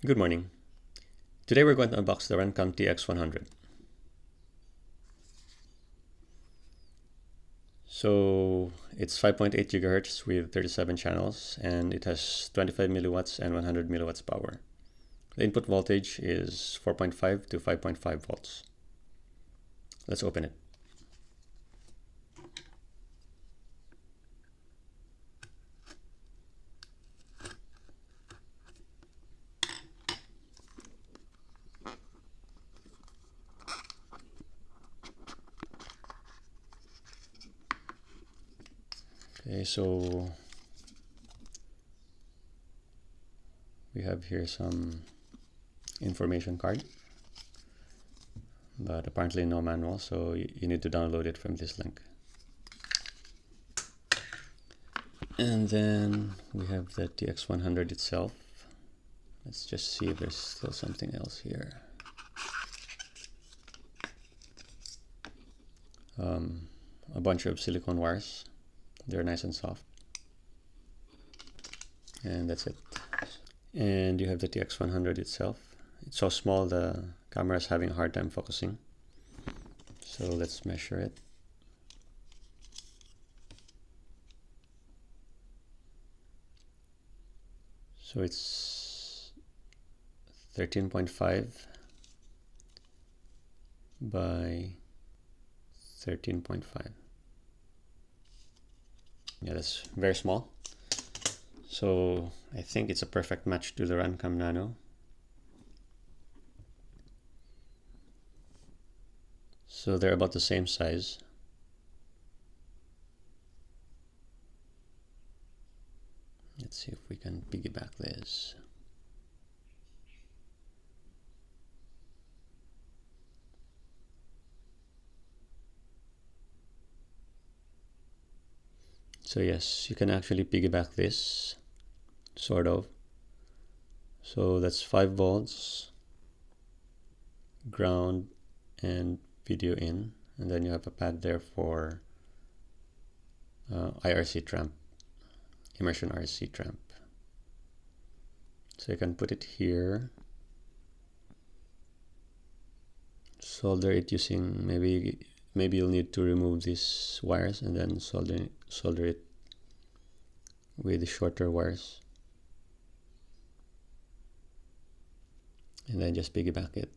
Good morning. Today we're going to unbox the RunCam TX100. So it's 5.8 GHz with 37 channels, and it has 25 milliwatts and 100 milliwatts power. The input voltage is 4.5 to 5.5 volts. Let's open it. Okay, so we have here some information card, but apparently no manual, so you need to download it from this link. And then we have the TX100 itself. Let's just see if there's still something else here. A bunch of silicone wires. They're nice and soft. And that's it. And you have the TX100 itself. It's so small the camera is having a hard time focusing. So let's measure it. So it's 13.5 by 13.5. Yeah, that's very small. So I think it's a perfect match to the RunCam Nano. So they're about the same size. Let's see if we can piggyback this. So yes, you can actually piggyback this, sort of. So that's 5 volts, ground and video in, and then you have a pad there for IRC tramp, immersion RC tramp. So you can put it here, solder it using, maybe you'll need to remove these wires and then solder it with the shorter wires, and then just piggyback it,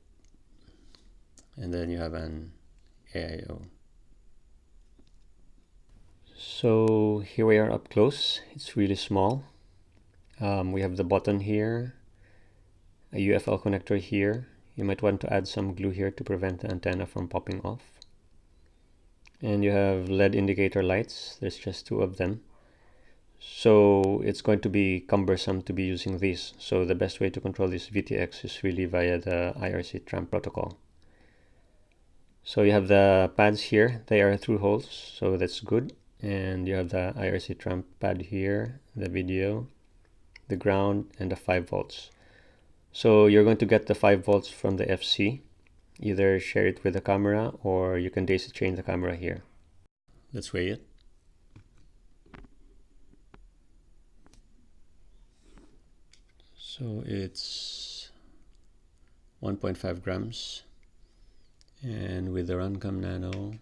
and then you have an AIO. So here we are up close. It's really small. We have the button here, a UFL connector here. You might want to add some glue here to prevent the antenna from popping off. And you have LED indicator lights. There's just 2 of them. So it's going to be cumbersome to be using these. So the best way to control this VTX is really via the IRC tramp protocol. So you have the pads here. They are through holes, so that's good. And you have the IRC tramp pad here, the video, the ground, and the 5 volts. So you're going to get the 5 volts from the FC. Either share it with the camera or you can daisy chain the camera here. Let's weigh it. So it's 1.5 grams. And with the RunCam Nano,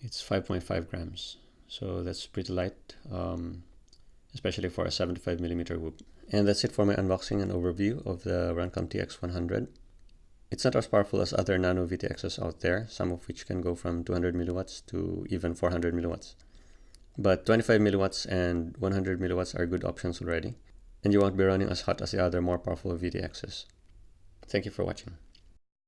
it's 5.5 grams. So that's pretty light, especially for a 75mm whoop. And that's it for my unboxing and overview of the RunCam TX100. It's not as powerful as other Nano VTXs out there, some of which can go from 200 milliwatts to even 400 milliwatts. But 25 milliwatts and 100 milliwatts are good options already, and you won't be running as hot as the other more powerful VTXs. Thank you for watching.